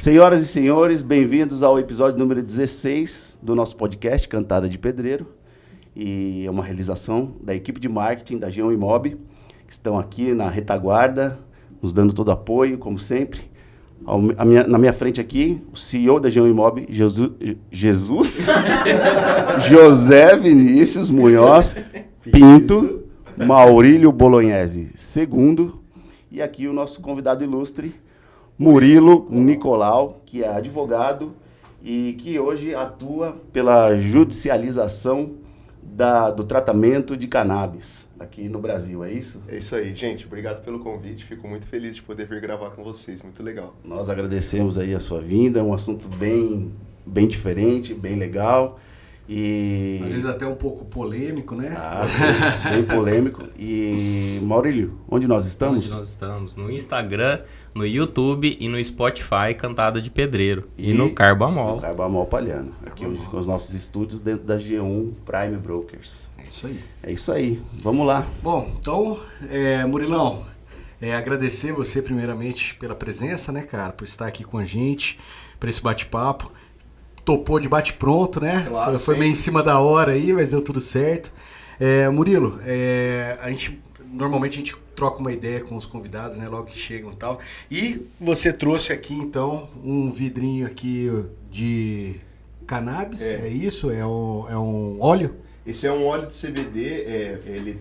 Senhoras e senhores, bem-vindos ao episódio número 16 do nosso podcast Cantada de Pedreiro. E é uma realização da equipe de marketing da G1 Imob, que estão aqui na retaguarda, nos dando todo apoio, como sempre. Na minha frente aqui, o CEO da G1 Imob, José Vinícius Munhoz Pinto, Maurílio Bolognese II, e aqui o nosso convidado ilustre, Murilo Nicolau, que é advogado e que hoje atua pela judicialização do tratamento de cannabis aqui no Brasil, é isso? É isso aí, gente. Obrigado pelo convite. Fico muito feliz de poder vir gravar com vocês. Muito legal. Nós agradecemos aí a sua vinda, é um assunto bem diferente, bem legal. E... às vezes até um pouco polêmico, né? Bem polêmico. E, Maurílio, onde nós estamos? Onde nós estamos? No Instagram, no YouTube e no Spotify, Cantada de Pedreiro. E no Carbamol. No Carbamol Palhano. Aqui onde ficam os nossos estúdios dentro da G1 Prime Brokers. É isso aí. É isso aí. Vamos lá. Bom, então, Murilão, agradecer você primeiramente pela presença, né, cara? Por estar aqui com a gente, para esse bate-papo. Topou de bate-pronto, né? Claro, foi meio em cima da hora aí, mas deu tudo certo. Murilo, normalmente a gente troca uma ideia com os convidados, né? Logo que chegam e tal. E você trouxe aqui, então, um vidrinho aqui de cannabis, é isso? É um óleo? Esse é um óleo de CBD, ele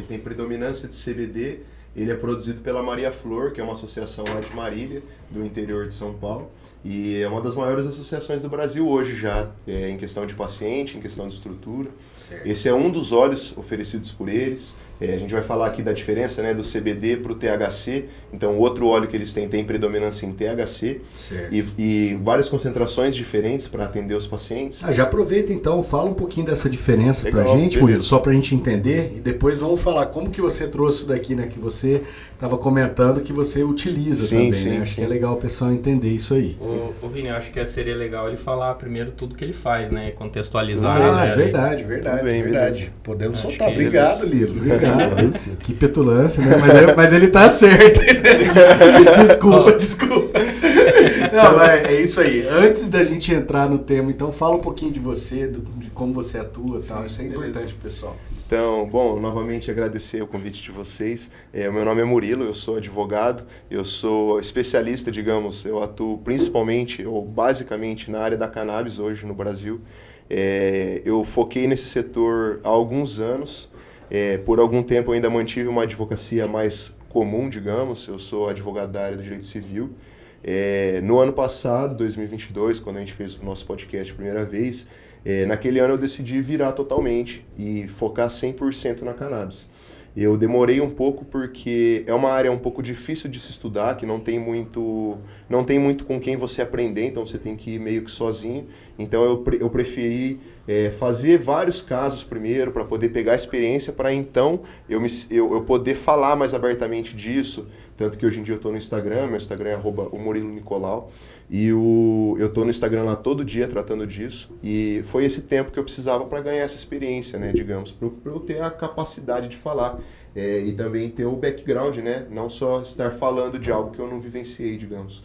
tem predominância de CBD. Ele é produzido pela Maria Flor, que é uma associação lá de Marília, do interior de São Paulo. E é uma das maiores associações do Brasil hoje já, em questão de paciente, em questão de estrutura. Certo. Esse é um dos óleos oferecidos por eles. A gente vai falar aqui da diferença, né, do CBD para o THC. Então, o outro óleo que eles têm tem predominância em THC. Certo. E várias concentrações diferentes para atender os pacientes. Já aproveita então, fala um pouquinho dessa diferença para a gente, Murilo, só para a gente entender. E depois vamos falar como que você trouxe isso daqui, né, que você estava comentando que você utiliza também, né? Acho que é legal o pessoal entender isso aí. O Vini, acho que seria legal ele falar primeiro tudo que ele faz, né? Contextualizar. Verdade. Beleza. Podemos soltar. Obrigado, Lilo. Obrigado. Que petulância, né? Mas ele tá certo. Desculpa. Não, mas é isso aí. Antes da gente entrar no tema, então, fala um pouquinho de você, de como você atua e tal. Isso é importante, pessoal. Então, bom, novamente agradecer o convite de vocês. O meu nome é Murilo, eu sou advogado, eu sou especialista, digamos, eu atuo principalmente ou basicamente na área da cannabis hoje no Brasil. Eu foquei nesse setor há alguns anos. Por algum tempo eu ainda mantive uma advocacia mais comum, digamos. Eu sou advogado da área do direito civil. No ano passado, 2022, quando a gente fez o nosso podcast a primeira vez, naquele ano eu decidi virar totalmente e focar 100% na cannabis. Eu demorei um pouco porque é uma área um pouco difícil de se estudar, que não tem muito com quem você aprender, então você tem que ir meio que sozinho. Então eu preferi fazer vários casos primeiro para poder pegar a experiência, para então eu poder falar mais abertamente disso. Tanto que hoje em dia eu estou no Instagram, meu Instagram é @o_murilo_nicolau, e eu estou no Instagram lá todo dia tratando disso. E foi esse tempo que eu precisava para ganhar essa experiência, né, digamos, para eu ter a capacidade de falar. E também ter o background, né? Não só estar falando de algo que eu não vivenciei, digamos.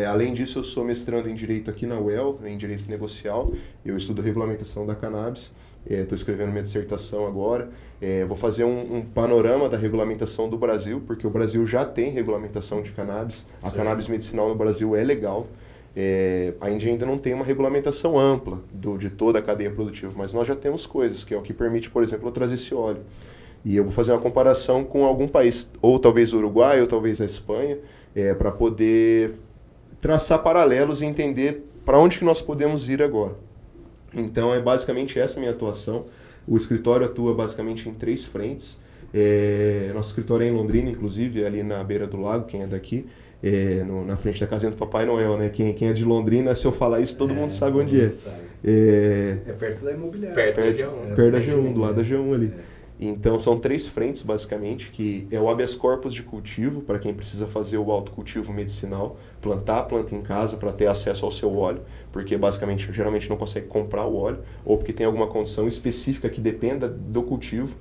Além disso, eu sou mestrando em Direito aqui na UEL, em Direito Negocial. Eu estudo regulamentação da cannabis. Estou escrevendo minha dissertação agora. Vou fazer um panorama da regulamentação do Brasil, porque o Brasil já tem regulamentação de cannabis. A cannabis medicinal no Brasil é legal. A Índia ainda não tem uma regulamentação ampla de toda a cadeia produtiva, mas nós já temos coisas, que é o que permite, por exemplo, eu trazer esse óleo. E eu vou fazer uma comparação com algum país, ou talvez o Uruguai, ou talvez a Espanha, para poder traçar paralelos e entender para onde que nós podemos ir agora. Então, é basicamente essa a minha atuação. O escritório atua basicamente em 3 frentes. Nosso escritório é em Londrina, inclusive, ali na beira do lago, quem é daqui, na frente da casinha do Papai Noel, né? Quem é de Londrina, se eu falar isso, todo mundo sabe onde é. É perto da imobiliária. Perto da G1. Perto da G1, do lado da G1 ali. Então, são 3 frentes, basicamente, que é o habeas corpus de cultivo, para quem precisa fazer o autocultivo medicinal, plantar a planta em casa para ter acesso ao seu óleo, porque, basicamente, geralmente não consegue comprar o óleo, ou porque tem alguma condição específica que dependa do cultivo.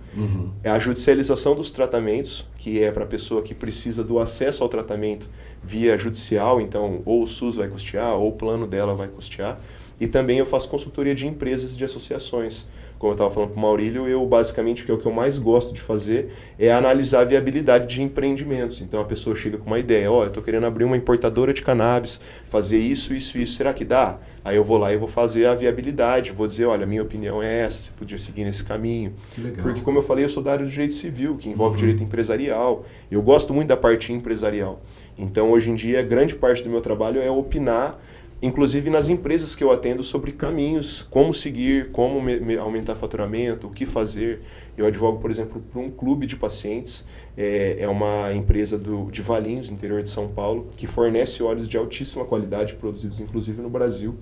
É a judicialização dos tratamentos, que é para a pessoa que precisa do acesso ao tratamento via judicial, então, ou o SUS vai custear, ou o plano dela vai custear. E também eu faço consultoria de empresas e de associações. Como eu estava falando com o Maurílio, eu basicamente, o que eu mais gosto de fazer é analisar a viabilidade de empreendimentos. Então a pessoa chega com uma ideia, eu estou querendo abrir uma importadora de cannabis, fazer isso, será que dá? Aí eu vou lá e vou fazer a viabilidade, vou dizer, olha, a minha opinião é essa, você podia seguir nesse caminho. Que legal. Porque, como eu falei, eu sou da área do direito civil, que envolve direito empresarial. Eu gosto muito da parte empresarial. Então, hoje em dia, grande parte do meu trabalho é opinar, inclusive nas empresas que eu atendo, sobre caminhos, como seguir, como aumentar faturamento, o que fazer. Eu advogo, por exemplo, para um clube de pacientes, é uma empresa de Valinhos, interior de São Paulo, que fornece óleos de altíssima qualidade, produzidos inclusive no Brasil,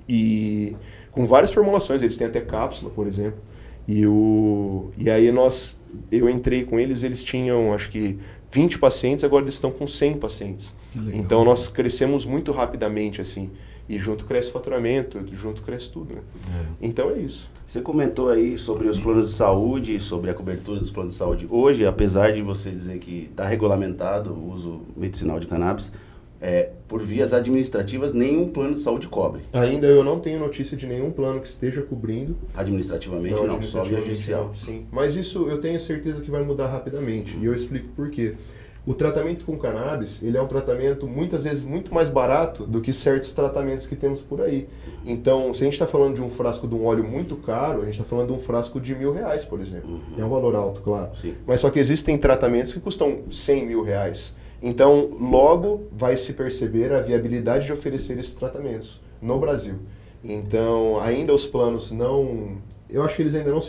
e com várias formulações, eles têm até cápsula, por exemplo. E aí eu entrei com eles tinham, acho que, 20 pacientes, agora eles estão com 100 pacientes. Então nós crescemos muito rapidamente, assim. E junto cresce o faturamento, junto cresce tudo, né? Então é isso. Você comentou aí sobre os planos de saúde, sobre a cobertura dos planos de saúde. Hoje, apesar de você dizer que está regulamentado o uso medicinal de cannabis, por vias administrativas, nenhum plano de saúde cobre. Ainda eu não tenho notícia de nenhum plano que esteja cobrindo. Administrativamente não, só via judicial. Sim, mas isso eu tenho certeza que vai mudar rapidamente. E eu explico por quê. O tratamento com cannabis, ele é um tratamento muitas vezes muito mais barato do que certos tratamentos que temos por aí. Então, se a gente está falando de um frasco de um óleo muito caro, a gente está falando de um frasco de R$1.000, por exemplo. É um valor alto, claro. Sim. Mas só que existem tratamentos que custam R$100.000. Então, logo vai se perceber a viabilidade de oferecer esses tratamentos no Brasil. Então, ainda os planos não... Eu acho que eles ainda não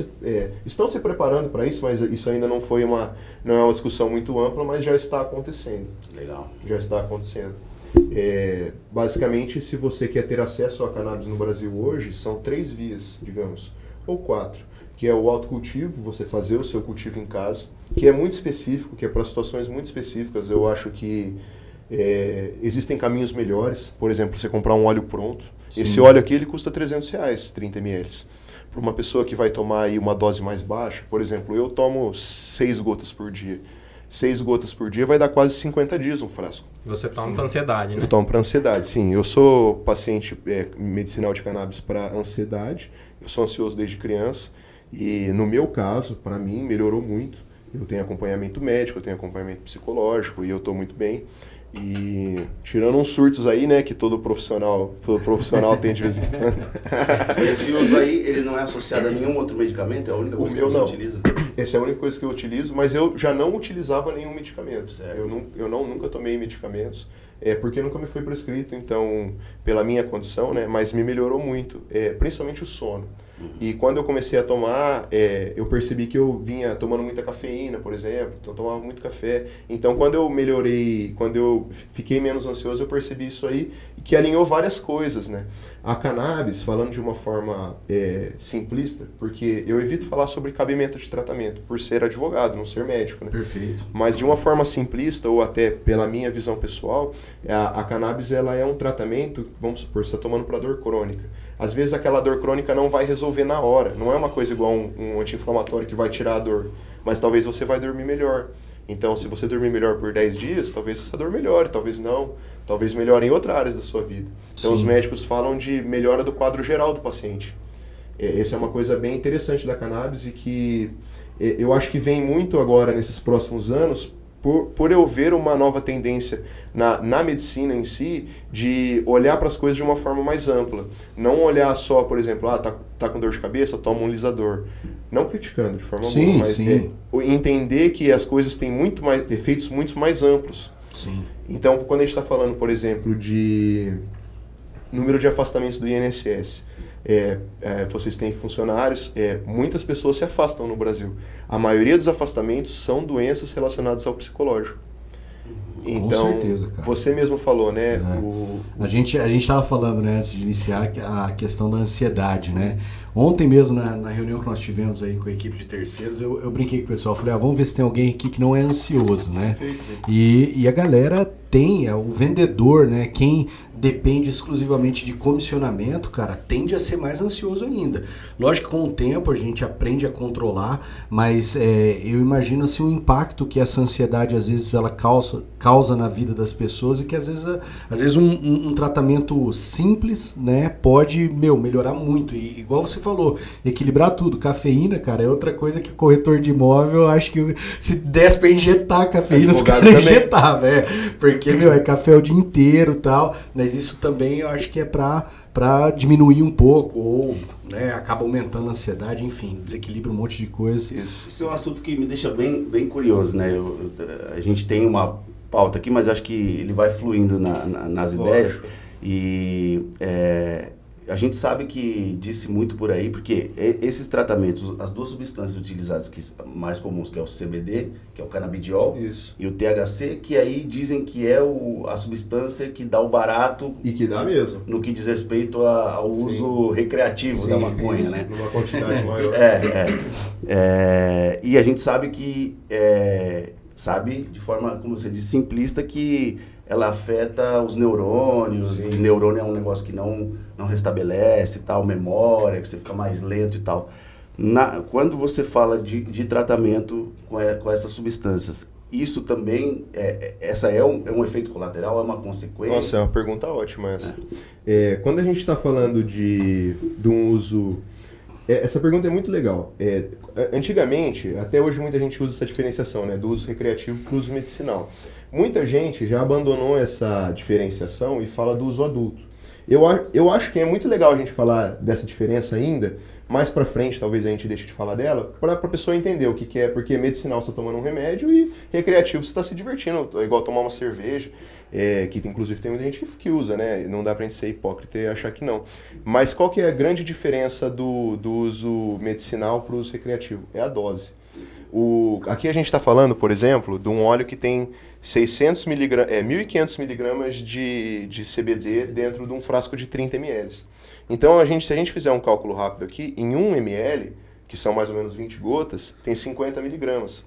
estão se preparando para isso, mas isso ainda não é uma discussão muito ampla, mas já está acontecendo. Legal. Já está acontecendo. Basicamente, se você quer ter acesso a cannabis no Brasil hoje, são 3 vias, digamos, ou 4, que é o autocultivo, você fazer o seu cultivo em casa, que é muito específico, que é para situações muito específicas. Eu acho que existem caminhos melhores. Por exemplo, você comprar um óleo pronto. Sim. Esse óleo aqui ele custa R$300, 30 ml. Para uma pessoa que vai tomar aí uma dose mais baixa, por exemplo, eu tomo 6 gotas por dia. 6 gotas por dia vai dar quase 50 dias um frasco. Você toma para ansiedade, né? Eu tomo para ansiedade, sim. Eu sou paciente medicinal de cannabis para ansiedade. Eu sou ansioso desde criança. E no meu caso, para mim, melhorou muito. Eu tenho acompanhamento médico, eu tenho acompanhamento psicológico e eu estou muito bem. E tirando uns surtos aí, né, que todo profissional tem de vez em quando. Esse uso aí, ele não é associado a nenhum outro medicamento? É a única coisa que você utiliza? Essa é a única coisa que eu utilizo, mas eu já não utilizava nenhum medicamento. Certo. Eu nunca tomei medicamentos, porque nunca me foi prescrito, então, pela minha condição, né, mas me melhorou muito, principalmente o sono. E quando eu comecei a tomar, eu percebi que eu vinha tomando muita cafeína, por exemplo, então eu tomava muito café. Então, quando eu melhorei, quando eu fiquei menos ansioso, eu percebi isso aí, que alinhou várias coisas, né? A cannabis, falando de uma forma simplista, porque eu evito falar sobre cabimento de tratamento, por ser advogado, não ser médico, né? Perfeito. Mas de uma forma simplista, ou até pela minha visão pessoal, a cannabis ela é um tratamento, vamos supor, você está tomando para dor crônica. Às vezes aquela dor crônica não vai resolver na hora. Não é uma coisa igual um anti-inflamatório que vai tirar a dor. Mas talvez você vai dormir melhor. Então, se você dormir melhor por 10 dias, talvez essa dor melhore, talvez não. Talvez melhore em outras áreas da sua vida. Então, Sim. Os médicos falam de melhora do quadro geral do paciente. Essa é uma coisa bem interessante da cannabis e que eu acho que vem muito agora, nesses próximos anos, por eu ver uma nova tendência na medicina em si, de olhar para as coisas de uma forma mais ampla. Não olhar só, por exemplo, tá com dor de cabeça, toma um lisador. Não criticando de forma alguma, mas entender que as coisas têm efeitos muito mais amplos. Sim. Então, quando a gente está falando, por exemplo, de número de afastamentos do INSS, vocês têm funcionários, muitas pessoas se afastam no Brasil. A maioria dos afastamentos são doenças relacionadas ao psicológico. Então, certeza, cara. você mesmo falou, né? A gente estava falando, né, antes de iniciar, a questão da ansiedade, né? Ontem mesmo, na reunião que nós tivemos aí com a equipe de terceiros, eu brinquei com o pessoal, falei, vamos ver se tem alguém aqui que não é ansioso, né? Perfeito. E a galera tem, o vendedor, né, quem depende exclusivamente de comissionamento, cara, tende a ser mais ansioso ainda. Lógico que com o tempo a gente aprende a controlar, mas eu imagino assim, o impacto que essa ansiedade às vezes ela causa na vida das pessoas e que às vezes um tratamento simples, né, pode, melhorar muito. E igual você falou, equilibrar tudo. Cafeína, cara, é outra coisa que o corretor de imóvel, acho que se desse pra injetar cafeína, os caras injetavam, porque, é café o dia inteiro e tal, mas isso também eu acho que é pra diminuir um pouco, ou acaba aumentando a ansiedade, enfim, desequilibra um monte de coisa. Isso é um assunto que me deixa bem curioso, né? A gente tem uma pauta aqui, mas acho que ele vai fluindo nas ideias. E a gente sabe que disse muito por aí, porque esses tratamentos, as duas substâncias utilizadas mais comuns, que é o CBD, que é o canabidiol, e o THC, que aí dizem que é a substância que dá o barato. E que dá mesmo. No que diz respeito ao uso recreativo da maconha, né? Numa quantidade maior. E a gente sabe que, sabe de forma, como você disse, simplista, que ela afeta os neurônios, e neurônio é um negócio que não restabelece, tal, memória, que você fica mais lento e tal. Quando você fala de tratamento com essas substâncias, isso também, é um efeito colateral, é uma consequência? Nossa, é uma pergunta ótima essa. Quando a gente está falando de um uso... essa pergunta é muito legal. Antigamente, até hoje muita gente usa essa diferenciação, né, do uso recreativo para o uso medicinal. Muita gente já abandonou essa diferenciação e fala do uso adulto. Eu acho que é muito legal a gente falar dessa diferença ainda, mais pra frente talvez a gente deixe de falar dela, pra pessoa entender o que é, porque medicinal você tá tomando um remédio e recreativo você tá se divertindo, é igual tomar uma cerveja, que inclusive tem muita gente que usa, né? Não dá pra gente ser hipócrita e achar que não. Mas qual que é a grande diferença do uso medicinal pro uso recreativo? É a dose. Aqui a gente está falando, por exemplo, de um óleo que tem 1.500 miligramas de CBD dentro de um frasco de 30 ml. Então, se a gente fizer um cálculo rápido aqui, em 1 ml, que são mais ou menos 20 gotas, tem 50 miligramas.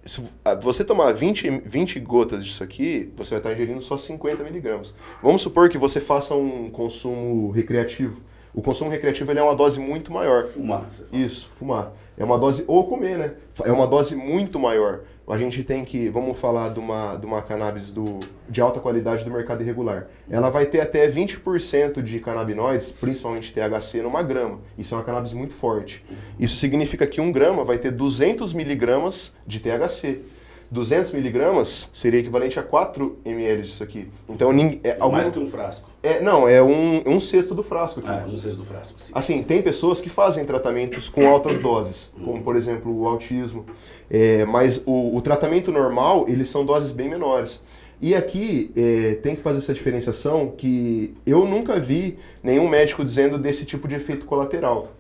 Se você tomar 20 gotas disso aqui, você vai estar ingerindo só 50 miligramas. Vamos supor que você faça um consumo recreativo. O consumo recreativo ele é uma dose muito maior. Fumar. Isso, fumar. É uma dose, ou comer, né? É uma dose muito maior. A gente tem que, vamos falar de uma cannabis de alta qualidade do mercado irregular. Ela vai ter até 20% de canabinoides, principalmente THC, numa grama. Isso é uma cannabis muito forte. Isso significa que 1 grama vai ter 200 miligramas de THC. 200 miligramas seria equivalente a 4 ml disso aqui. Então, mais que um frasco. Não, é um sexto do frasco aqui. Um sexto do frasco, sim. Assim, tem pessoas que fazem tratamentos com altas doses, como, por exemplo, o autismo. Mas o tratamento normal, eles são doses bem menores. E aqui tem que fazer essa diferenciação que eu nunca vi nenhum médico dizendo desse tipo de efeito colateral.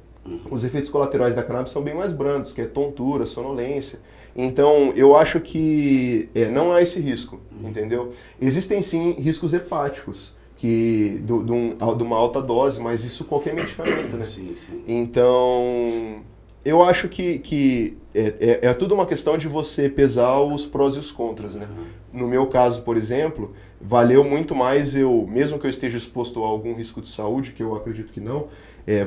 Os efeitos colaterais da cannabis são bem mais brandos, que é tontura, sonolência. Então, eu acho que não há esse risco, entendeu? Existem sim riscos hepáticos, de uma alta dose, mas isso qualquer medicamento, né? Sim. Então, eu acho que é tudo uma questão de você pesar os prós e os contras, né? No meu caso, por exemplo, valeu muito mais mesmo que eu esteja exposto a algum risco de saúde, que eu acredito que não,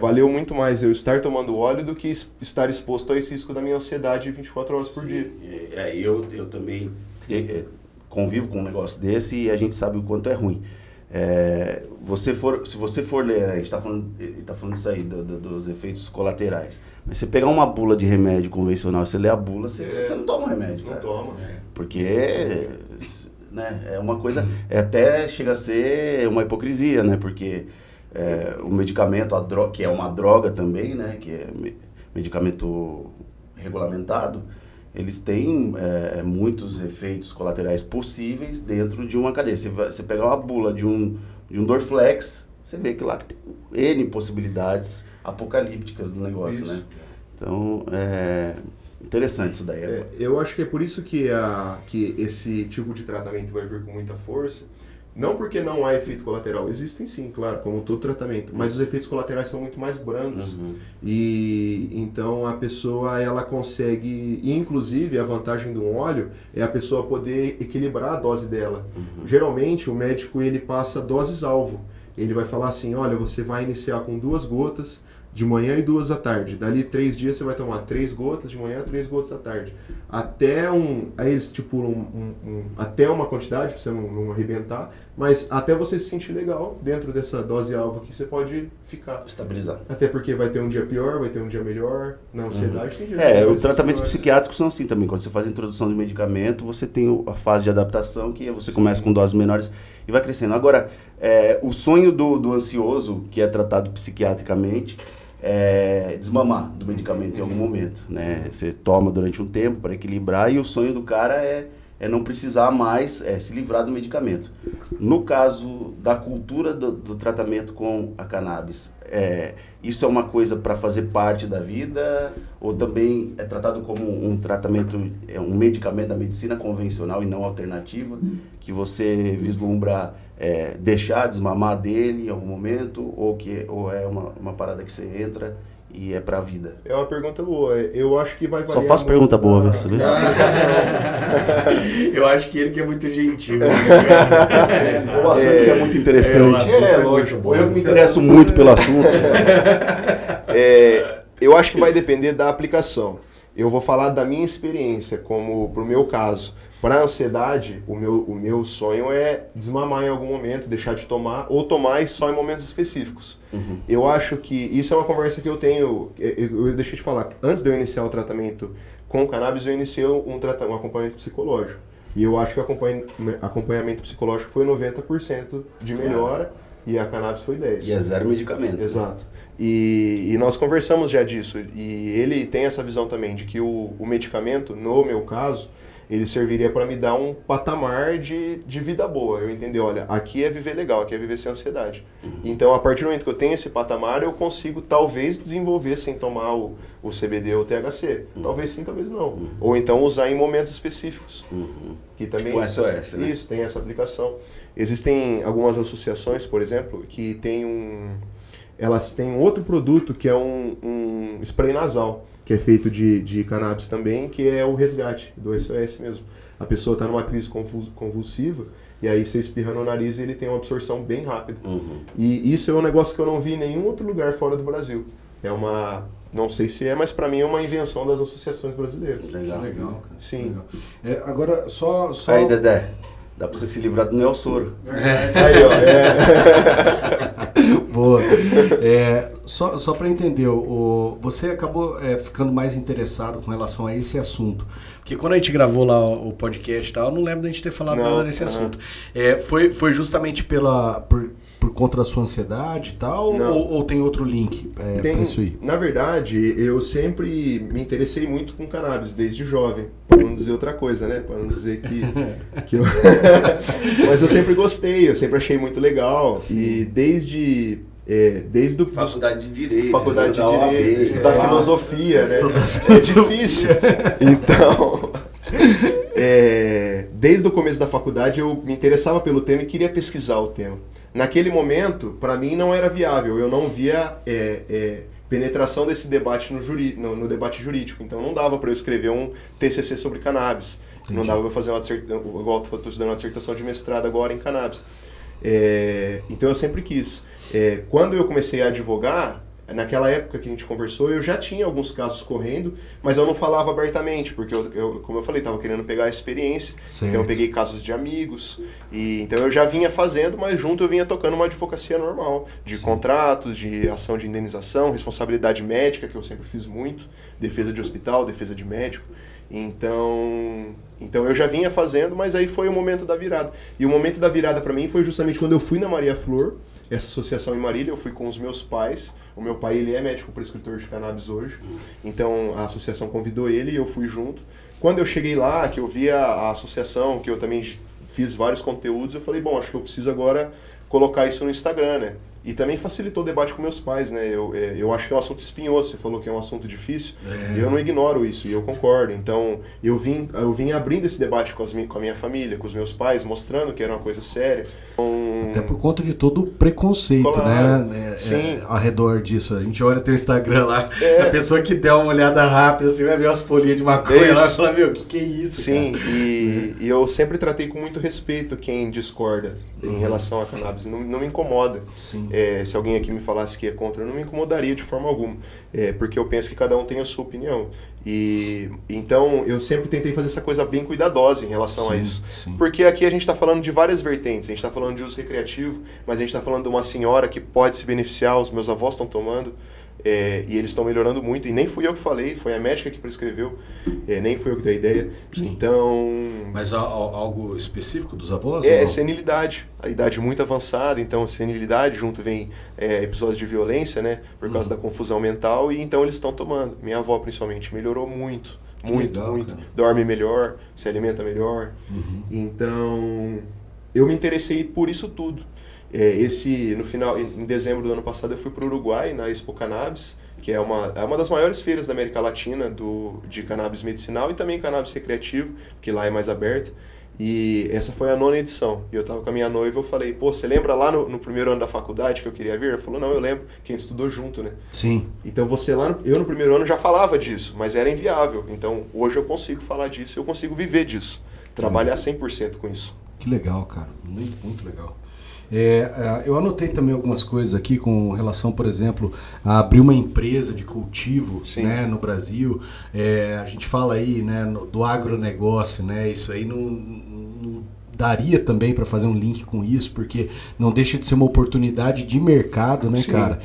valeu muito mais eu estar tomando óleo do que estar exposto a esse risco da minha ansiedade 24 horas por dia. Eu também convivo com um negócio desse e a gente sabe o quanto é ruim. Se você for ler, a gente está falando isso aí, dos efeitos colaterais. Mas você pegar uma bula de remédio convencional, você lê a bula, você não toma o remédio. Não toma. Porque é uma coisa, até chega a ser uma hipocrisia, né? Porque o medicamento, que é uma droga também, né? Que é medicamento regulamentado, eles têm muitos efeitos colaterais possíveis dentro de uma cadeia. Você pegar uma bula de um Dorflex, você vê que lá tem N possibilidades apocalípticas do negócio, né? Então, Interessante isso daí. Eu acho que é por isso que esse tipo de tratamento vai vir com muita força. Não porque não há efeito colateral, existem sim, claro, como todo tratamento, mas os efeitos colaterais são muito mais brandos. E então a pessoa ela consegue, e inclusive a vantagem de um óleo é a pessoa poder equilibrar a dose dela. Geralmente o médico ele passa doses-alvo. Ele vai falar assim, olha, você vai iniciar com 2 gotas de manhã e 2 à tarde. Dali 3 dias você vai tomar 3 gotas de manhã, 3 gotas à tarde. Aí eles estipulam até uma quantidade, para você não arrebentar, mas até você se sentir legal dentro dessa dose-alvo aqui, você pode ficar. Estabilizar. Até porque vai ter um dia pior, vai ter um dia melhor. Na ansiedade tem dia os tratamentos psiquiátricos são assim também. Quando você faz a introdução de medicamento, você tem a fase de adaptação, que você começa com doses menores e vai crescendo. Agora, o sonho do ansioso, que é tratado psiquiatricamente, desmamar do medicamento em algum momento, né? Você toma durante um tempo para equilibrar e o sonho do cara é não precisar mais se livrar do medicamento. No caso da cultura do tratamento com a cannabis, isso é uma coisa para fazer parte da vida ou também é tratado como um tratamento, um medicamento da medicina convencional e não alternativa, que você vislumbra deixar desmamar dele em algum momento ou é uma parada que você entra e é pra vida? É uma pergunta boa. Eu acho que vai variar. Só faço pergunta boa, viu? Você vê? Eu acho que ele que é muito gentil. O assunto que é muito interessante. Lógico. Eu me interesso muito pelo assunto. Eu acho que vai depender da aplicação. Eu vou falar da minha experiência, como pro meu caso. Para a ansiedade, o meu sonho é desmamar em algum momento, deixar de tomar, ou tomar só em momentos específicos. Eu acho que isso é uma conversa que eu tenho, eu deixei de falar, antes de eu iniciar o tratamento com cannabis, eu iniciei um acompanhamento psicológico. E eu acho que o acompanhamento psicológico foi 90% de melhora e a cannabis foi 10%. E é 0 medicamento. Exato. E nós conversamos já disso, e ele tem essa visão também de que o medicamento, no meu caso, ele serviria para me dar um patamar de vida boa. Eu entender, olha, aqui é viver legal, aqui é viver sem ansiedade. Então, a partir do momento que eu tenho esse patamar, eu consigo talvez desenvolver sem tomar o CBD ou o THC. Talvez sim, talvez não. Ou então usar em momentos específicos. Que também, tipo SOS, né? Isso, tem essa aplicação. Existem algumas associações, por exemplo, que elas têm um outro produto que é um spray nasal, que é feito de cannabis também, que é o resgate do SOS mesmo. A pessoa está numa crise convulsiva e aí você espirra no nariz e ele tem uma absorção bem rápida. E isso é um negócio que eu não vi em nenhum outro lugar fora do Brasil. Não sei se mas para mim é uma invenção das associações brasileiras. Legal, cara. Sim. Legal. Agora, só... Aí, Dedé, dá pra você se livrar do Neossoro. Aí, ó. Boa. Só para entender, você acabou ficando mais interessado com relação a esse assunto. Porque quando a gente gravou lá o podcast e tal, eu não lembro da gente ter falado nada desse assunto. Foi justamente por conta da sua ansiedade e tal? Ou tem outro link para isso aí? Na verdade, eu sempre me interessei muito com cannabis, desde jovem. Para não dizer outra coisa, né? Para não dizer que eu... Mas eu sempre gostei, eu sempre achei muito legal. Sim. E desde Faculdade de Direito. Faculdade de Direito, estudar filosofia, né? É difícil. Então... desde o começo da faculdade eu me interessava pelo tema e queria pesquisar o tema. Naquele momento, para mim não era viável, eu não via penetração desse debate no debate jurídico, então não dava para eu escrever um TCC sobre cannabis, Entendi. Não dava para fazer igual eu estou estudando uma dissertação de mestrado agora em cannabis. Então eu sempre quis. Quando eu comecei a advogar, naquela época que a gente conversou, eu já tinha alguns casos correndo, mas eu não falava abertamente, porque como eu falei, estava querendo pegar a experiência. Certo. Então eu peguei casos de amigos, então eu já vinha fazendo, mas junto eu vinha tocando uma advocacia normal, de Sim. contratos, de ação de indenização, responsabilidade médica, que eu sempre fiz muito, defesa de hospital, defesa de médico. Então eu já vinha fazendo, mas aí foi o momento da virada. E o momento da virada para mim foi justamente quando eu fui na Maria Flor, essa associação em Marília, eu fui com os meus pais. O meu pai, ele é médico prescritor de cannabis hoje. Então a associação convidou ele e eu fui junto. Quando eu cheguei lá, que eu vi a associação, que eu também fiz vários conteúdos, eu falei, bom, acho que eu preciso agora colocar isso no Instagram, né? E também facilitou o debate com meus pais, né? Eu acho que é um assunto espinhoso, você falou que é um assunto difícil, e eu não ignoro isso, e eu concordo. Então, eu vim abrindo esse debate com a minha família, com os meus pais, mostrando que era uma coisa séria. Até por conta de todo o preconceito, Claro, né? sim. Ao redor disso. A gente olha teu Instagram lá, a pessoa que der uma olhada rápida, assim, vai ver umas folhinhas de maconha lá e fala, meu, que é isso, sim, cara? e eu sempre tratei com muito respeito quem discorda em relação à cannabis. Não me incomoda. Sim. Se alguém aqui me falasse que é contra, eu não me incomodaria de forma alguma. Porque eu penso que cada um tem a sua opinião. E então eu sempre tentei fazer essa coisa bem cuidadosa em relação a isso. Sim. Porque aqui a gente está falando de várias vertentes. A gente está falando de uso recreativo, mas a gente está falando de uma senhora que pode se beneficiar, os meus avós estão tomando. E eles estão melhorando muito, e nem fui eu que falei, foi a médica que prescreveu, nem fui eu que dei a ideia. Sim. Então... Mas algo específico dos avós? Senilidade, a idade muito avançada, então senilidade, junto vem episódios de violência, né, por causa da confusão mental, e então eles estão tomando. Minha avó, principalmente, melhorou muito, muito, legal, muito. cara. Dorme melhor, se alimenta melhor. Então, eu me interessei por isso tudo. Em dezembro do ano passado, eu fui para o Uruguai, na Expo Cannabis, que é uma das maiores feiras da América Latina de cannabis medicinal e também cannabis recreativo, que lá é mais aberto. E essa foi a 9ª edição. E eu estava com a minha noiva, eu falei, pô, você lembra lá no primeiro ano da faculdade que eu queria vir? Ela falou, não, eu lembro, que a gente estudou junto, né? Sim. Então eu no primeiro ano já falava disso, mas era inviável. Então hoje eu consigo falar disso, eu consigo viver disso, trabalhar 100% com isso. Que legal, cara. Muito, muito legal. Eu anotei também algumas coisas aqui com relação, por exemplo, a abrir uma empresa de cultivo, né, no Brasil. A gente fala aí, né, do agronegócio, né, isso aí não daria também para fazer um link com isso, porque não deixa de ser uma oportunidade de mercado, né, cara?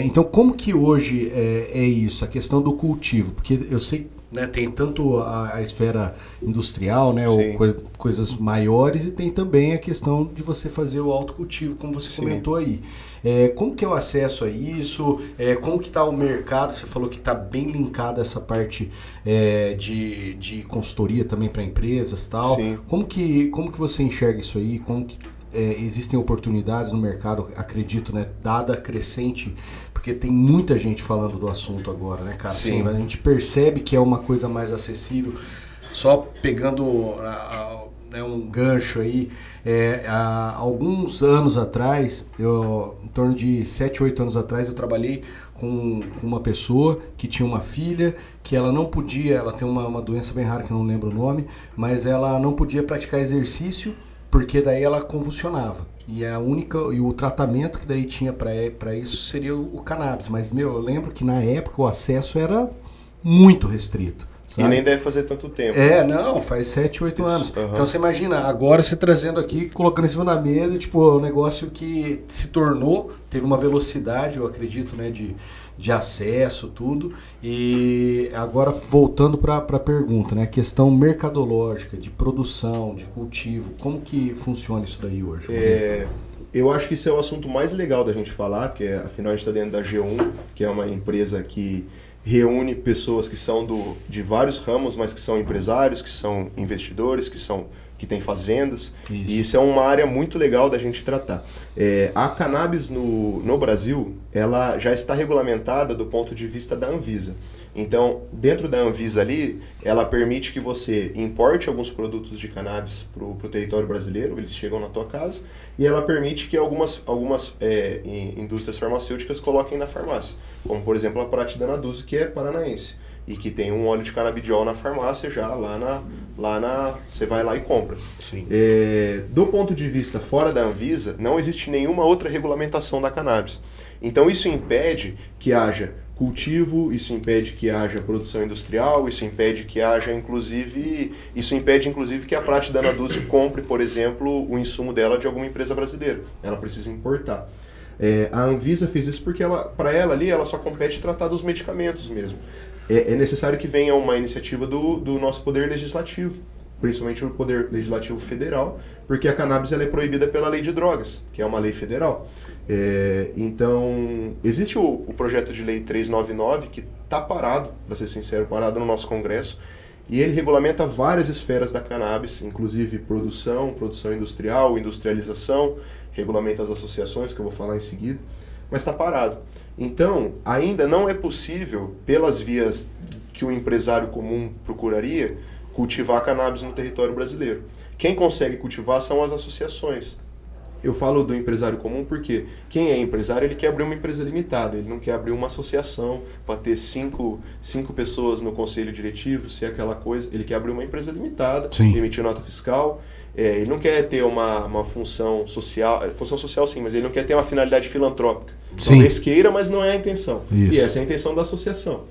Então, como que hoje é isso, a questão do cultivo? Porque eu sei, né, tem tanto a esfera industrial, né, ou coisas maiores, e tem também a questão de você fazer o autocultivo, como você comentou aí. Como que é o acesso a isso? Como que está o mercado? Você falou que está bem linkado essa parte de consultoria também para empresas e tal. Sim. Como que você enxerga isso aí? Como que existem oportunidades no mercado, acredito, né, dada a crescente, porque tem muita gente falando do assunto agora, né, cara? Sim. Assim, a gente percebe que é uma coisa mais acessível. Só pegando um gancho aí, há alguns anos atrás, em torno de 7, 8 anos atrás, eu trabalhei com uma pessoa que tinha uma filha que ela não podia, ela tem uma doença bem rara que eu não lembro o nome, mas ela não podia praticar exercício porque daí ela convulsionava. E o tratamento que daí tinha para isso seria o cannabis. Mas, eu lembro que na época o acesso era muito restrito. Sabe? E nem deve fazer tanto tempo. Não, faz 7, 8 anos. Então você imagina, agora você trazendo aqui, colocando em cima da mesa, tipo, um negócio que se tornou, teve uma velocidade, eu acredito, né, de acesso, tudo. E agora voltando para a pergunta, né, a questão mercadológica, de produção, de cultivo, como que funciona isso daí hoje? Eu acho que isso é o assunto mais legal da gente falar, porque afinal a gente está dentro da G1, que é uma empresa que reúne pessoas que são de vários ramos, mas que são empresários, que são investidores, que têm fazendas. Isso. E isso é uma área muito legal da gente tratar. A cannabis no Brasil, ela já está regulamentada do ponto de vista da Anvisa. Então, dentro da Anvisa ali, ela permite que você importe alguns produtos de cannabis para o território brasileiro, eles chegam na tua casa, e ela permite que algumas indústrias farmacêuticas coloquem na farmácia, como por exemplo a Pratidana Duse, que é paranaense, e que tem um óleo de canabidiol na farmácia já, você vai lá e compra. Sim. Do ponto de vista fora da Anvisa, não existe nenhuma outra regulamentação da cannabis. Então isso impede que haja cultivo, isso impede que haja produção industrial, isso impede inclusive que a Pratidana Duse compre, por exemplo, o insumo dela de alguma empresa brasileira. Ela precisa importar. A Anvisa fez isso porque para ela ali, ela só compete tratar dos medicamentos mesmo. É necessário que venha uma iniciativa do nosso poder legislativo, principalmente o poder legislativo federal, porque a cannabis ela é proibida pela lei de drogas, que é uma lei federal. Então, existe o projeto de lei 399, que está parado, para ser sincero, parado no nosso Congresso, E ele regulamenta várias esferas da cannabis, inclusive produção industrial, industrialização, regulamenta as associações, que eu vou falar em seguida, mas está parado. Então, ainda não é possível, pelas vias que o empresário comum procuraria, cultivar cannabis no território brasileiro. Quem consegue cultivar são as associações. Eu falo do empresário comum porque quem é empresário, ele quer abrir uma empresa limitada, ele não quer abrir uma associação para ter cinco pessoas no conselho diretivo, se é aquela coisa, ele quer abrir uma empresa limitada, Sim. emitir nota fiscal, ele não quer ter uma função social sim, mas ele não quer ter uma finalidade filantrópica. Sim. Talvez queira, mas não é a intenção. Isso. E essa é a intenção da associação.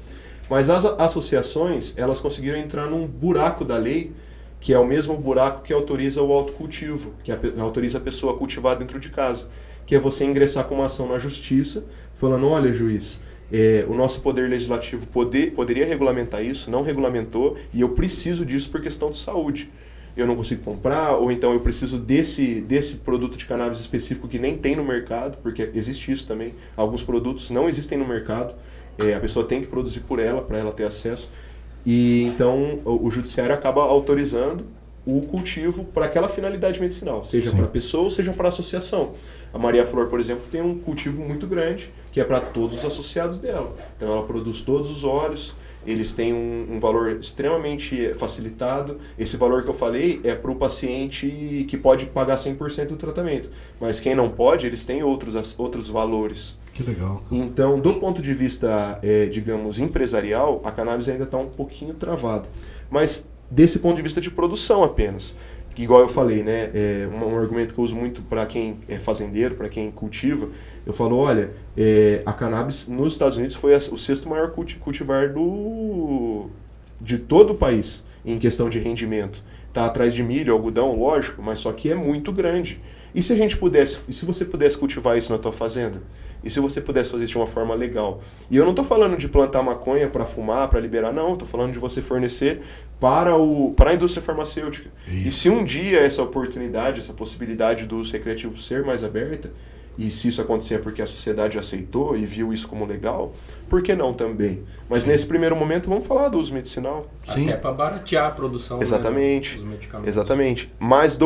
Mas as associações, elas conseguiram entrar num buraco da lei, que é o mesmo buraco que autoriza o autocultivo, que autoriza a pessoa a cultivar dentro de casa, que é você ingressar com uma ação na justiça, falando, olha, juiz, o nosso poder legislativo poderia regulamentar isso, não regulamentou, e eu preciso disso por questão de saúde. Eu não consigo comprar, ou então eu preciso desse produto de cannabis específico que nem tem no mercado, porque existe isso também, alguns produtos não existem no mercado, a pessoa tem que produzir por ela, para ela ter acesso. E então o judiciário acaba autorizando o cultivo para aquela finalidade medicinal, seja para a pessoa ou seja para a associação. A Maria Flor, por exemplo, tem um cultivo muito grande que é para todos os associados dela. Então ela produz todos os óleos, eles têm um valor extremamente facilitado. Esse valor que eu falei é para o paciente que pode pagar 100% do tratamento, mas quem não pode, eles têm outros valores. Que legal. Então, do ponto de vista, digamos, empresarial, a cannabis ainda está um pouquinho travada. Mas desse ponto de vista de produção apenas. Que, igual eu falei, né, um argumento que eu uso muito para quem é fazendeiro, para quem cultiva, eu falo, olha, a cannabis nos Estados Unidos foi o sexto maior cultivar de todo o país em questão de rendimento. Está atrás de milho, algodão, lógico, mas só que é muito grande. E se você pudesse cultivar isso na tua fazenda? E se você pudesse fazer isso de uma forma legal? E eu não estou falando de plantar maconha para fumar, para liberar, não. Estou falando de você fornecer para a indústria farmacêutica. Isso. E se um dia essa oportunidade, essa possibilidade do uso recreativo ser mais aberta, e se isso acontecer é porque a sociedade aceitou e viu isso como legal, por que não também? Mas nesse primeiro momento vamos falar do uso medicinal. Sim. Até para baratear a produção, Exatamente. né, dos medicamentos. Exatamente. Mas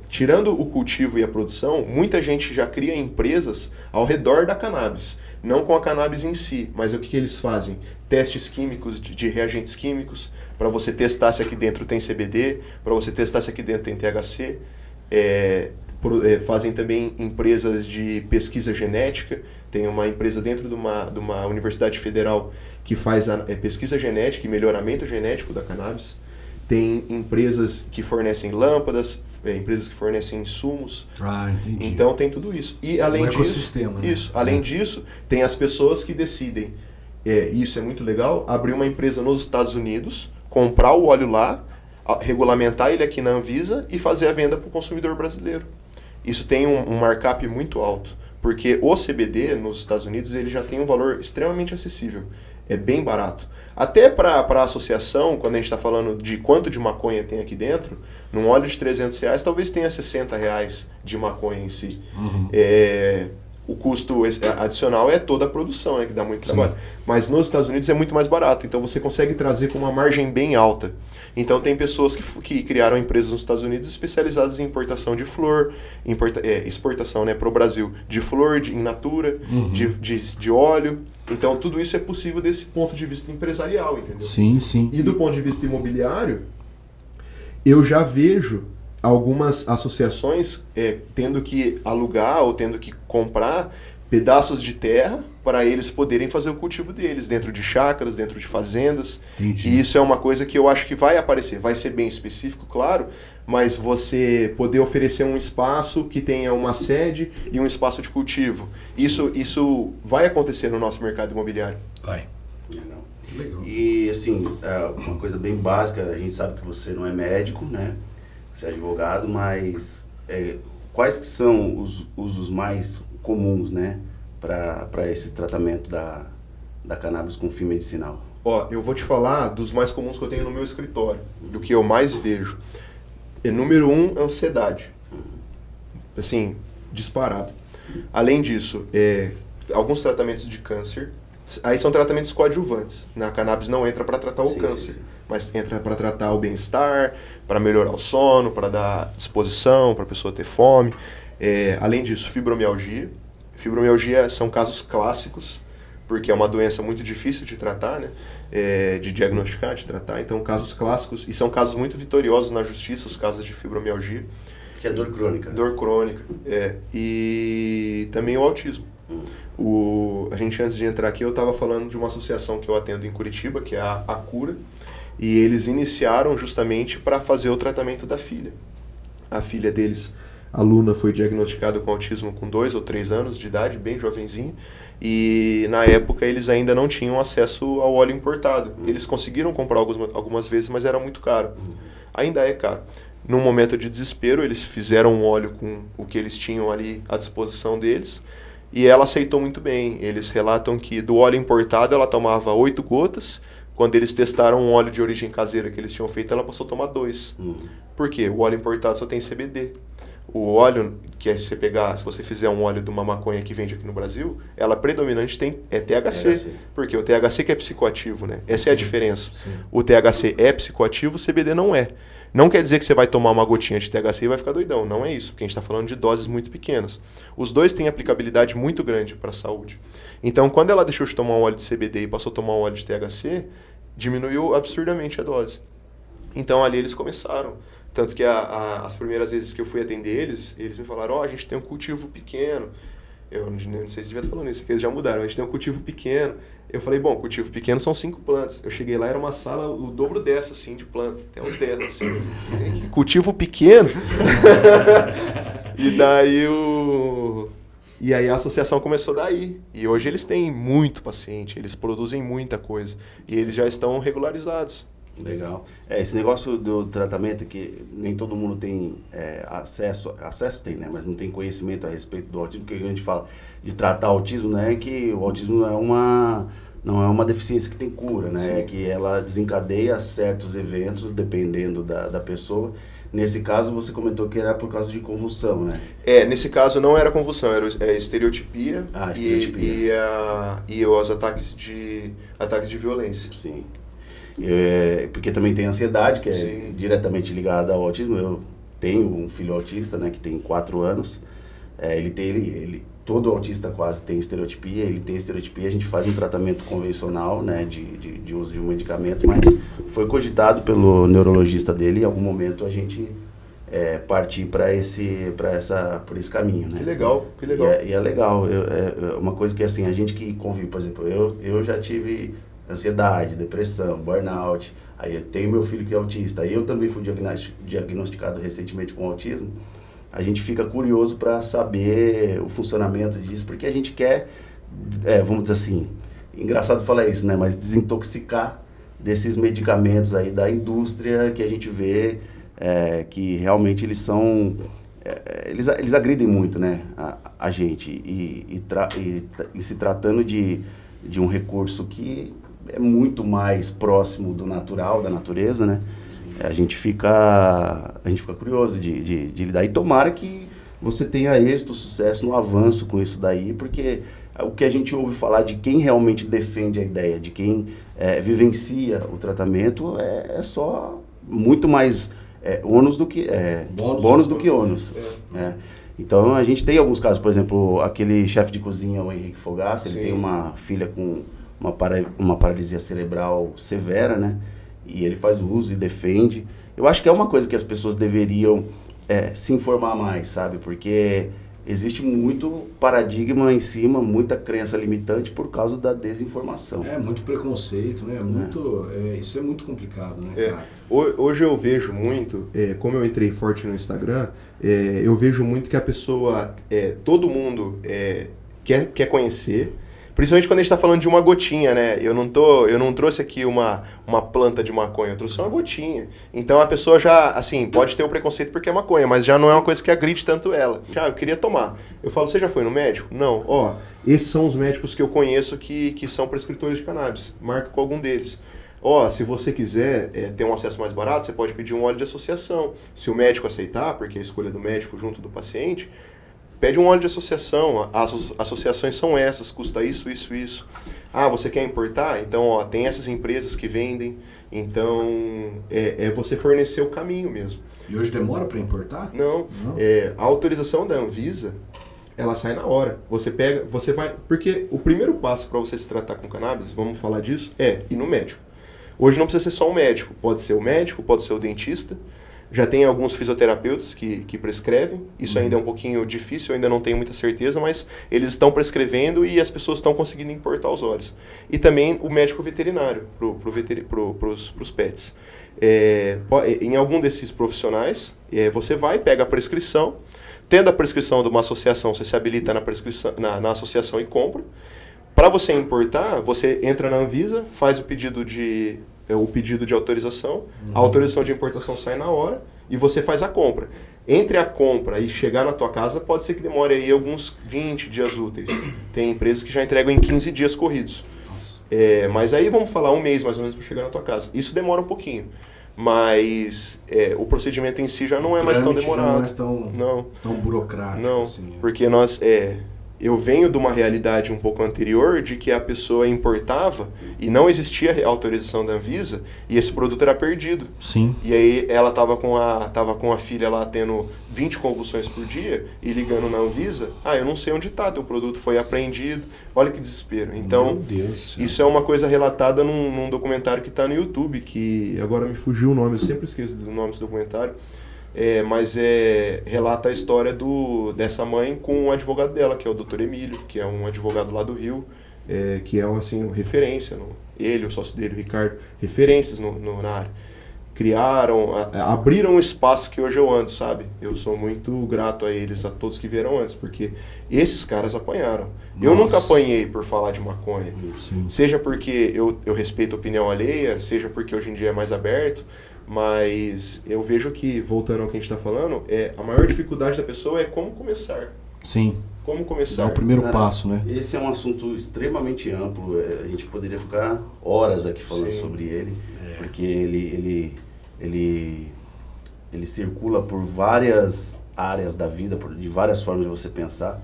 tirando o cultivo e a produção, muita gente já cria empresas ao redor da cannabis. Não com a cannabis em si, mas o que eles fazem? Testes químicos, de reagentes químicos, para você testar se aqui dentro tem CBD, para você testar se aqui dentro tem THC. Fazem também empresas de pesquisa genética. Tem uma empresa dentro de uma universidade federal que faz pesquisa genética e melhoramento genético da cannabis. Tem empresas que fornecem lâmpadas, empresas que fornecem insumos. Ah, entendi. Então tem tudo isso. E além disso, ecossistema, né? além disso, tem as pessoas que decidem, isso é muito legal, abrir uma empresa nos Estados Unidos, comprar o óleo lá, regulamentar ele aqui na Anvisa e fazer a venda para o consumidor brasileiro. Isso tem um markup muito alto, porque o CBD nos Estados Unidos ele já tem um valor extremamente acessível, é bem barato. Até para a associação, quando a gente está falando de quanto de maconha tem aqui dentro, num óleo de R$300 talvez tenha R$60 de maconha em si. Uhum. O custo adicional é toda a produção, né, que dá muito trabalho. Mas nos Estados Unidos é muito mais barato, então você consegue trazer com uma margem bem alta. Então tem pessoas que criaram empresas nos Estados Unidos especializadas em importação de flor, exportação, né, para o Brasil de flor, in natura, de óleo. Então tudo isso é possível desse ponto de vista empresarial, entendeu? Sim, sim. E do ponto de vista imobiliário, eu já vejo algumas associações tendo que alugar ou tendo que comprar pedaços de terra para eles poderem fazer o cultivo deles, dentro de chácaras, dentro de fazendas. Entendi. E isso é uma coisa que eu acho que vai aparecer. Vai ser bem específico, claro, mas você poder oferecer um espaço que tenha uma sede e um espaço de cultivo. Isso vai acontecer no nosso mercado imobiliário. Vai. Legal. Que legal. E, assim, uma coisa bem básica, a gente sabe que você não é médico, né? Você é advogado, mas quais que são os usos mais comuns, né? Para esse tratamento da cannabis com fim medicinal? Eu vou te falar dos mais comuns que eu tenho no meu escritório, do que eu mais vejo. Número 1, ansiedade. Assim, disparado. Além disso, alguns tratamentos de câncer. Aí são tratamentos coadjuvantes. A cannabis não entra para tratar o câncer. Sim. mas entra para tratar o bem-estar, para melhorar o sono, para dar disposição, para a pessoa ter fome. Além disso, fibromialgia. Fibromialgia são casos clássicos, porque é uma doença muito difícil de tratar, né? De diagnosticar, de tratar. Então, casos clássicos, e são casos muito vitoriosos na justiça, os casos de fibromialgia. Que é dor crônica. Dor crônica, E também o autismo. A gente, antes de entrar aqui, eu estava falando de uma associação que eu atendo em Curitiba, que é a Cura, e eles iniciaram justamente para fazer o tratamento da filha. A filha deles, a Luna, foi diagnosticada com autismo com 2 ou 3 anos de idade, bem jovenzinha, e na época eles ainda não tinham acesso ao óleo importado. Eles conseguiram comprar algumas vezes, mas era muito caro. Ainda é caro. Num momento de desespero, eles fizeram um óleo com o que eles tinham ali à disposição deles, e ela aceitou muito bem. Eles relatam que do óleo importado ela tomava 8 gotas, quando eles testaram um óleo de origem caseira que eles tinham feito, ela passou a tomar 2. Por quê? O óleo importado só tem CBD. O óleo, que é se você fizer um óleo de uma maconha que vende aqui no Brasil, ela predominante é THC. Porque o THC que é psicoativo, né? Essa é a diferença. Sim. O THC é psicoativo, o CBD não é. Não quer dizer que você vai tomar uma gotinha de THC e vai ficar doidão. Não é isso, porque a gente está falando de doses muito pequenas. Os dois têm aplicabilidade muito grande para a saúde. Então, quando ela deixou de tomar um óleo de CBD e passou a tomar um óleo de THC, diminuiu absurdamente a dose. Então, ali eles começaram. Tanto que as primeiras vezes que eu fui atender eles me falaram, a gente tem um cultivo pequeno. Eu não sei se devia estar falando isso, porque eles já mudaram. A gente tem um cultivo pequeno. Eu falei, bom, cultivo pequeno são 5 plantas. Eu cheguei lá, era uma sala o dobro dessa, assim, de planta. Até o teto, assim. Cultivo pequeno. E aí a associação começou daí. E hoje eles têm muito paciente, eles produzem muita coisa. E eles já estão regularizados. Legal. Esse negócio do tratamento que nem todo mundo tem acesso tem, né? Mas não tem conhecimento a respeito do autismo, porque a gente fala de tratar autismo, né? Que o autismo não é uma deficiência que tem cura, né? Sim. É que ela desencadeia certos eventos dependendo da pessoa. Nesse caso, você comentou que era por causa de convulsão, né? Nesse caso não era convulsão, era estereotipia, e os ataques de violência. Sim. Porque também tem ansiedade, que é diretamente ligada ao autismo. Eu tenho um filho autista, né, que tem 4 anos. Todo autista quase tem estereotipia. Ele tem estereotipia, a gente faz um tratamento convencional, né, de uso de um medicamento, mas foi cogitado pelo neurologista dele. Em algum momento a gente partir por esse caminho, né? Que legal. E é legal. Uma coisa que assim, a gente que convive, por exemplo, eu já tive ansiedade, depressão, burnout. Aí eu tenho meu filho que é autista. Aí eu também fui diagnosticado recentemente com autismo. A gente fica curioso para saber o funcionamento disso, porque a gente quer, vamos dizer assim, engraçado falar isso, né? Mas desintoxicar desses medicamentos aí da indústria que a gente vê que realmente eles são... Eles agridem muito, né, a gente. E se tratando de um recurso que é muito mais próximo do natural, da natureza, né? A gente fica curioso de lidar. E tomara que você tenha êxito, sucesso no avanço com isso daí, porque o que a gente ouve falar de quem realmente defende a ideia, de quem vivencia o tratamento, é só muito mais ônus do que... bônus do que ônus. Então, a gente tem alguns casos, por exemplo, aquele chefe de cozinha, o Henrique Fogaça, ele tem uma filha com uma paralisia cerebral severa, né? E ele faz uso e defende. Eu acho que é uma coisa que as pessoas deveriam se informar mais, sabe? Porque existe muito paradigma em cima, muita crença limitante por causa da desinformação. Muito preconceito, né? Isso é muito complicado, né, cara? Hoje eu vejo muito, como eu entrei forte no Instagram, eu vejo muito que a pessoa, todo mundo quer conhecer. Principalmente quando a gente está falando de uma gotinha, né? Eu não trouxe aqui uma planta de maconha, eu trouxe uma gotinha. Então a pessoa já, assim, pode ter o preconceito porque é maconha, mas já não é uma coisa que agride tanto ela. Eu queria tomar. Eu falo, você já foi no médico? Não. Esses são os médicos que eu conheço que são prescritores de cannabis. Marca com algum deles. Se você quiser ter um acesso mais barato, você pode pedir um óleo de associação. Se o médico aceitar, porque é a escolha do médico junto do paciente, pede um óleo de associação, as associações são essas, custa isso, isso, isso. Ah, você quer importar? Então, ó, tem essas empresas que vendem, então é você fornecer o caminho mesmo. E hoje demora para importar? Não. A autorização da Anvisa, ela sai na hora. Você vai... Porque o primeiro passo para você se tratar com cannabis, vamos falar disso, é ir no médico. Hoje não precisa ser só um médico. Pode ser o médico, pode ser o dentista. Já tem alguns fisioterapeutas que prescrevem. Isso ainda é um pouquinho difícil, eu ainda não tenho muita certeza, mas eles estão prescrevendo e as pessoas estão conseguindo importar os óleos. E também o médico veterinário, para os pets. Em algum desses profissionais, você vai, pega a prescrição. Tendo a prescrição de uma associação, você se habilita na associação e compra. Para você importar, você entra na Anvisa, faz o pedido de autorização, a autorização de importação sai na hora e você faz a compra. Entre a compra e chegar na tua casa, pode ser que demore aí alguns 20 dias úteis. Tem empresas que já entregam em 15 dias corridos. Mas aí vamos falar um mês mais ou menos para chegar na tua casa. Isso demora um pouquinho. Mas o procedimento em si já não é mais tão demorado. Não é tão burocrático. Não, assim, porque eu venho de uma realidade um pouco anterior de que a pessoa importava e não existia a autorização da Anvisa e esse produto era perdido. Sim. E aí ela estava com a filha lá tendo 20 convulsões por dia e ligando na Anvisa, eu não sei onde está, teu produto foi apreendido. Olha que desespero. Então, isso é uma coisa relatada num documentário que está no YouTube, que agora me fugiu o nome, eu sempre esqueço do nome desse documentário. Mas relata a história dessa mãe com o advogado dela, que é o Dr. Emílio, que é um advogado lá do Rio, que é assim, referência. Ele, o sócio dele, o Ricardo, referências na área. Abriram um espaço que hoje eu ando, sabe? Eu sou muito grato a eles, a todos que vieram antes, porque esses caras apanharam. Nossa. Eu nunca apanhei por falar de maconha. Sim. Seja porque eu respeito a opinião alheia, seja porque hoje em dia é mais aberto, mas eu vejo que, voltando ao que a gente está falando, a maior dificuldade da pessoa é como começar. Sim. Como começar. É o primeiro passo, né? Esse é um assunto extremamente amplo. A gente poderia ficar horas aqui falando sobre ele, porque ele circula por várias áreas da vida, de várias formas de você pensar.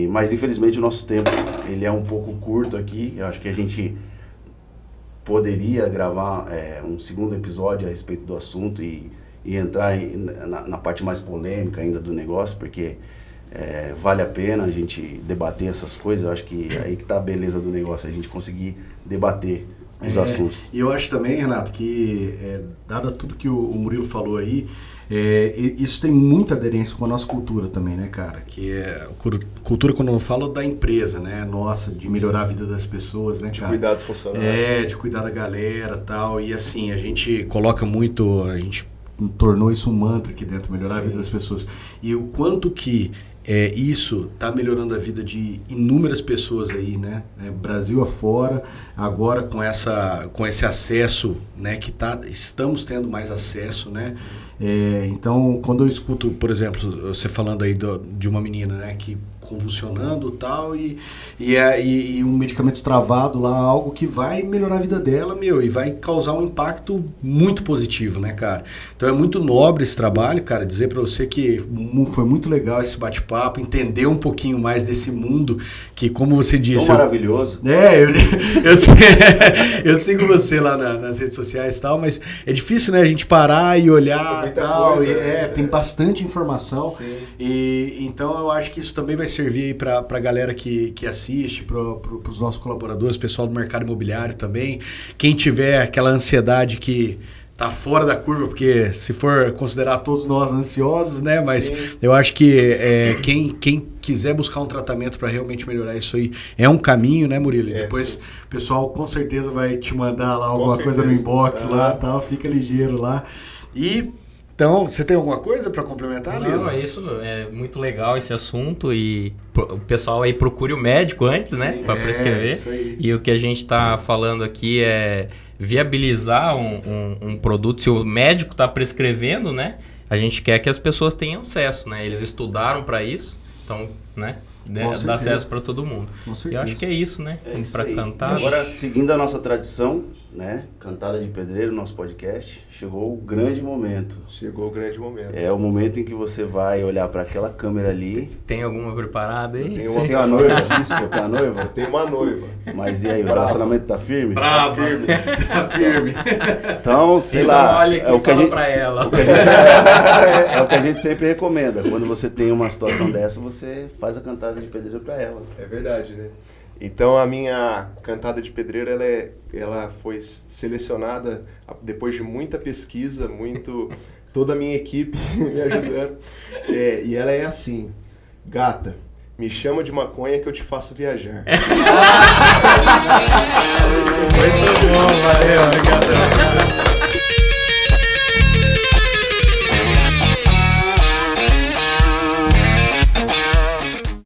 Mas infelizmente o nosso tempo ele é um pouco curto aqui. Eu acho que a gente poderia gravar um segundo episódio a respeito do assunto e entrar na parte mais polêmica ainda do negócio, porque vale a pena a gente debater essas coisas. Eu acho que aí que está a beleza do negócio, a gente conseguir debater os assuntos. E eu acho também, Renato, que dado tudo que o Murilo falou aí, isso tem muita aderência com a nossa cultura também, né, cara? Que cultura, quando eu falo da empresa, né? Nossa, de melhorar a vida das pessoas, né, cara? De cuidar dos funcionários. De cuidar da galera e tal. E assim, a gente coloca muito, a gente tornou isso um mantra aqui dentro, melhorar a vida das pessoas. E o quanto que isso está melhorando a vida de inúmeras pessoas aí, né? Brasil afora, agora com esse acesso, né? Que estamos tendo mais acesso, né? Então, quando eu escuto, por exemplo, você falando aí de uma menina, né? Que convulsionando tal, e um medicamento travado lá, algo que vai melhorar a vida dela, e vai causar um impacto muito positivo, né, cara? Então é muito nobre esse trabalho, cara, dizer pra você que foi muito legal esse bate-papo, entender um pouquinho mais desse mundo, que como você disse... Tão maravilhoso. Eu sigo você lá nas redes sociais e tal, mas é difícil, né, a gente parar e olhar e tal, tem bastante informação. Sim. Então eu acho que isso também vai servir aí para a galera que assiste, para os nossos colaboradores, pessoal do mercado imobiliário também. Quem tiver aquela ansiedade que tá fora da curva, porque se for considerar todos nós ansiosos, né? Mas sim, eu acho que quem quiser buscar um tratamento para realmente melhorar isso aí é um caminho, né, Murilo? E depois sim, o pessoal com certeza vai te mandar lá alguma coisa no inbox lá e tal, fica ligeiro lá. Então, você tem alguma coisa para complementar, Lilo? Não, isso é muito legal esse assunto e o pessoal aí procure o médico antes, sim, né, para prescrever. Isso aí. E o que a gente está falando aqui é viabilizar um produto. Se o médico está prescrevendo, né, a gente quer que as pessoas tenham acesso, né? Sim. Eles estudaram para isso, então, né? né, Com dar certeza. acesso para todo mundo. Com Eu certeza. acho que é isso, né? É isso Para aí. cantar. Agora, seguindo a nossa tradição, né? Cantada de Pedreiro, nosso podcast, chegou o grande momento. Chegou o grande momento. É o momento em que você vai olhar para aquela câmera ali. Tem alguma preparada aí? Tem Você tem uma noiva disso? Você tem uma noiva? Eu tenho uma noiva. Mas e aí, o Brava. relacionamento tá firme? Bravo, tá firme. Então, sei Então, lá. olha aqui, é o que a fala gente, pra ela. é o que a gente sempre recomenda. Quando você tem uma situação dessa, você faz a cantada de pedreiro para ela. É verdade, né? Então a minha cantada de pedreiro ela foi selecionada depois de muita pesquisa, toda a minha equipe me ajudando. E ela é assim: gata, me chama de maconha que eu te faço viajar. Muito bom, valeu, obrigado.